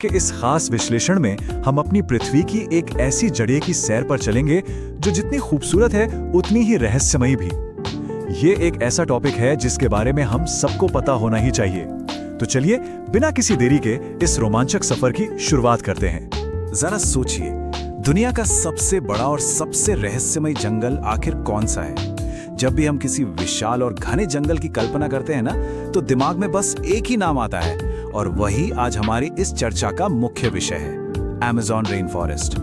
कि इस खास विश्लेषण में हम अपनी पृथ्वी की एक ऐसी जड़े की सैर पर चलेंगे जो जितनी खूबसूरत है उतनी ही रहस्यमयी भी। ये एक ऐसा टॉपिक है जिसके बारे में हम सबको पता होना ही चाहिए। तो चलिए बिना किसी देरी के इस रोमांचक सफर की शुरुआत करते हैं। जरा सोचिए, दुनिया का सबसे बड़ा और सबसे रहस्यमय जंगल आखिर कौन सा है? जब भी हम किसी विशाल और घने जंगल की कल्पना करते हैं ना, तो दिमाग में बस एक ही नाम आता है और वही आज हमारी इस चर्चा का मुख्य विषय है, अमेज़न रेन फॉरेस्ट।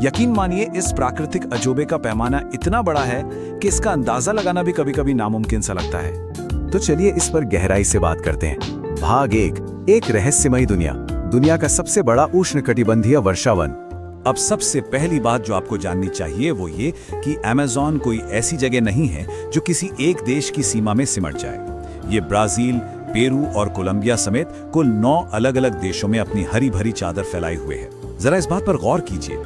यकीन मानिए, इस प्राकृतिक अजूबे का पैमाना इतना बड़ा है कि इसका अंदाजा लगाना भी कभी-कभी नामुमकिन सा लगता है। तो चलिए इस पर गहराई से बात करते हैं। भाग एक रहस्यमयी दुनिया, दुनिया का सबसे बड़ा उष्णकटिबंधीय वर्षावन। अब सबसे पहली बात जो आपको जाननी चाहिए वो ये कि अमेज़न कोई ऐसी जगह नहीं है जो किसी एक देश की सीमा में सिमट जाए। ये ब्राजील, पेरू और कोलंबिया समेत कुल 9 अलग-अलग देशों में अपनी हरी भरी चादर फैलाए हुए है। जरा इस बात पर गौर कीजिए,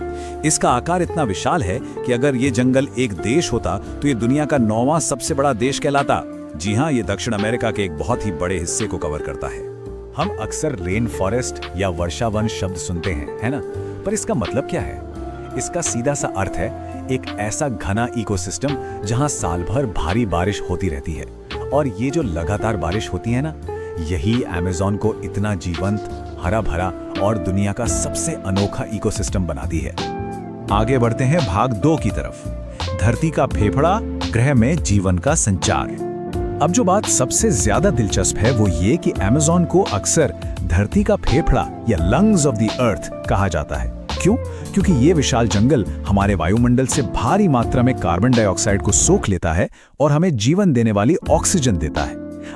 इसका आकार इतना विशाल है कि अगर ये जंगल एक देश होता तो ये दुनिया का 9वां सबसे बड़ा देश कहलाता। जी हाँ, ये दक्षिण अमेरिका के एक बहुत ही बड़े हिस्से को कवर करता है। हम अक्सर रेन फॉरेस्ट या वर्षावन शब्द सुनते हैं, है ना? पर इसका मतलब क्या है? इसका सीधा सा अर्थ है एक ऐसा घना इकोसिस्टम जहां साल भर भारी बारिश होती रहती है। और ये जो लगातार बारिश होती है ना, यही अमेज़न को इतना जीवंत, हरा भरा और दुनिया का सबसे अनोखा इकोसिस्टम बनाती है। आगे बढ़ते हैं भाग 2 की तरफ, धरती का फेफड़ा, ग्रह में जीवन का संचार। अब जो बात सबसे ज्यादा दिलचस्प है वो ये कि अमेज़न को अक्सर धरती का फेफड़ा या लंग्स ऑफ द अर्थ कहा जाता है। क्यों? क्योंकि ये विशाल जंगल हमारे वायुमंडल से भारी मात्रा में कार्बन डाइऑक्साइड को सोख लेता है और हमें जीवन देने वाली ऑक्सीजन देता है।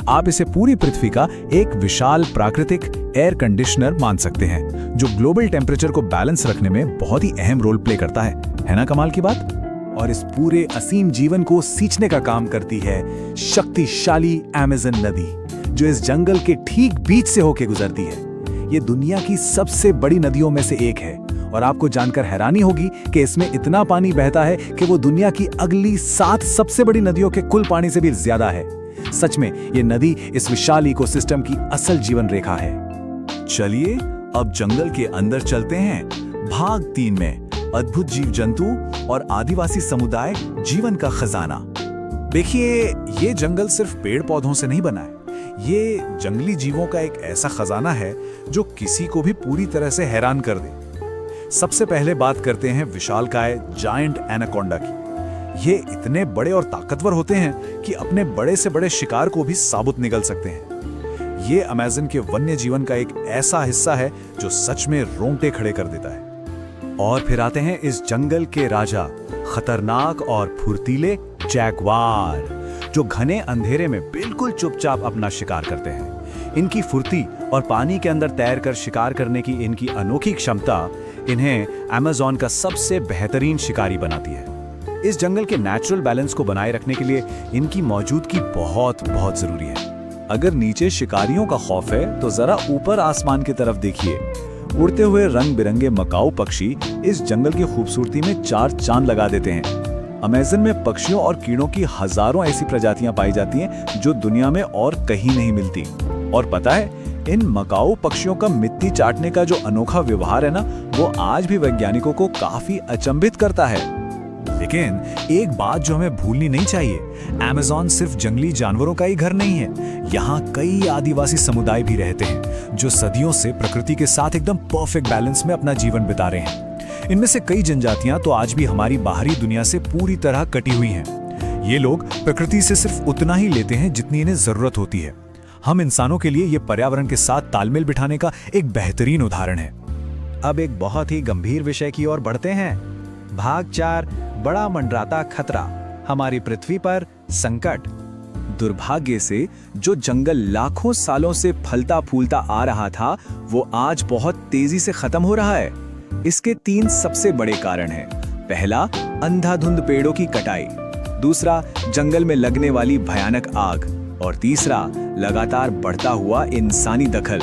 आप इसे पूरी पृथ्वी का एक विशाल प्राकृतिक एयर कंडीशनर मान सकते हैं, जो ग्लोबल टेम्परेचर को बैलेंस रखने में बहुत ही अहम रोल प्ले करता है ना कमाल की बात? और इस पूरे असीम जीवन को सींचने का काम करती है शक्तिशाली अमेज़न नदी, जो इस जंगल के ठीक बीच से होकर गुजरती है। ये दुनिया की सबसे बड़ी नदियों में से एक है और आपको जानकर हैरानी होगी कि इसमें इतना पानी बहता है कि वो दुनिया की अगली 7 सबसे बड़ी नदियों के कुल पानी से भी ज्यादा है। सच में ये नदी इस विशाल इकोसिस्टम की असल जीवन रेखा है। चलिए अब जंगल के अंदर चलते हैं। भाग 3 में अद्भुत जीव जंतु और आदिवासी समुदाय, जीवन का खजाना। देखिए, ये जंगल सिर्फ पेड़ पौधों से नहीं बना है। ये जंगली जीवों का एक ऐसा खजाना है जो किसी को भी पूरी तरह से हैरान कर दे। सबसे पहले बात करते हैं विशालकाय जायंट एनाकोंडा की। ये इतने बड़े और ताकतवर होते हैं कि अपने बड़े से बड़े शिकार को भी साबुत निगल सकते हैं। ये अमेज़न के वन्य जीवन का एक ऐसा हिस्सा है जो सच में रोंगटे खड़े कर देता है। और फिर आते हैं इस जंगल के राजा, खतरनाक और फुर्तीले जैगुआर, जो घने अंधेरे में बिल्कुल चुपचाप अपना शिकार करते हैं। इनकी फुर्ती और पानी के अंदर तैरकर शिकार करने की इनकी अनोखी क्षमता इन्हें अमेज़न का सबसे बेहतरीन शिकारी बनाती है। इस जंगल के नेचुरल बैलेंस को बनाए रखने के लिए इनकी मौजूदगी बहुत जरूरी है। अगर नीचे शिकारियों का खौफ है तो जरा ऊपर आसमान की तरफ देखिए। उड़ते हुए रंग बिरंगे मकाऊ पक्षी इस जंगल की खूबसूरती में 4 चांद लगा देते हैं। अमेज़न में पक्षियों और कीड़ों की हजारों ऐसी प्रजातियां पाई जाती हैं जो दुनिया में और कहीं नहीं मिलती। और पता है, इन मकाऊ पक्षियों का मिट्टी चाटने का जो अनोखा व्यवहार है ना, वो आज भी वैज्ञानिकों को काफी अचंभित करता है। लेकिन एक बात जो हमें भूलनी नहीं चाहिए, अमेज़न सिर्फ जंगली जानवरों का ही घर नहीं है। यहाँ कई आदिवासी समुदाय भी रहते हैं जो सदियों से प्रकृति के साथ एकदम परफेक्ट बैलेंस में अपना जीवन बिता रहे हैं। इनमें से कई जनजातियां तो आज भी हमारी बाहरी दुनिया से पूरी तरह कटी हुई हैं। ये लोग प्रकृति से सिर्फ उतना ही लेते हैं जितनी इन्हें जरूरत होती है। हम इंसानों के लिए ये पर्यावरण के साथ तालमेल बिठाने का एक बेहतरीन उदाहरण है। अब एक बहुत ही गंभीर विषय की ओर बढ़ते हैं। भाग 4, बड़ा मंडराता खतरा, हमारी पृथ्वी पर संकट। दुर्भाग्य से जो जंगल लाखों सालों से फलता फूलता आ रहा था, वो आज बहुत तेजी से खत्म हो रहा है। इसके 3 सबसे बड़े कारण हैं। पहला, अंधाधुंध पेड़ों की कटाई। दूसरा, जंगल में लगने वाली भयानक आग। और तीसरा, लगातार बढ़ता हुआ इंसानी दखल।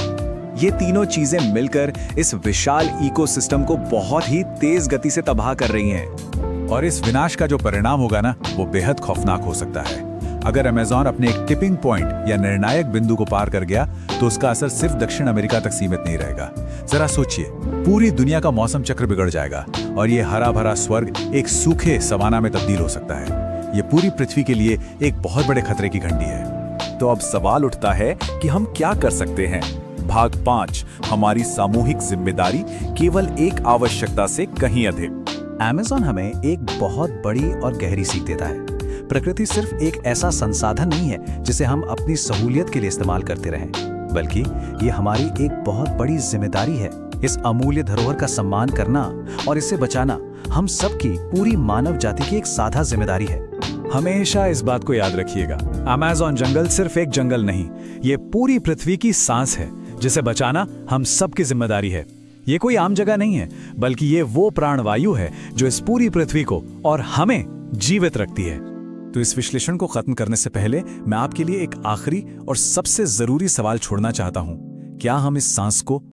ये तीनों चीजें मिलकर इस विशाल इकोसिस्टम को बहुत ही तेज गति से तबाह कर रही हैं। और इस विनाश का जो परिणाम होगा ना, वो बेहद खौफनाक हो सकता है। अगर अमेज़न अपने एक टिपिंग पॉइंट या निर्णायक बिंदु को पार कर गया तो उसका असर सिर्फ दक्षिण अमेरिका तक सीमित नहीं रहेगा। जरा सोचिए, पूरी दुनिया का मौसम चक्र बिगड़ जाएगा और ये हरा भरा स्वर्ग एक सूखे सवाना में तब्दील हो सकता है। ये पूरी पृथ्वी के लिए एक बहुत बड़े खतरे की घंटी है। तो अब सवाल उठता है कि हम क्या कर सकते हैं। भाग 5, हमारी सामूहिक जिम्मेदारी केवल एक आवश्यकता से कहीं अधिक। अमेज़न हमें एक बहुत बड़ी और गहरी सीख देता है। प्रकृति सिर्फ एक ऐसा संसाधन नहीं है जिसे हम अपनी सहूलियत के लिए इस्तेमाल करते रहें, बल्कि ये हमारी एक बहुत बड़ी जिम्मेदारी है। इस अमूल्य धरोहर का सम्मान करना और इसे बचाना हम सबकी, पूरी मानव जाति की एक साझा जिम्मेदारी है। हमेशा इस बात को याद रखिएगा, अमेज़न जंगल सिर्फ एक जंगल नहीं, ये पूरी पृथ्वी की सांस है जिसे बचाना हम सबकी जिम्मेदारी है। ये कोई आम जगह नहीं है, बल्कि ये वो प्राणवायु है जो इस पूरी पृथ्वी को और हमें जीवित रखती है। तो इस विश्लेषण को खत्म करने से पहले मैं आपके लिए एक आखिरी और सबसे जरूरी सवाल छोड़ना चाहता हूं। क्या हम इस सांस को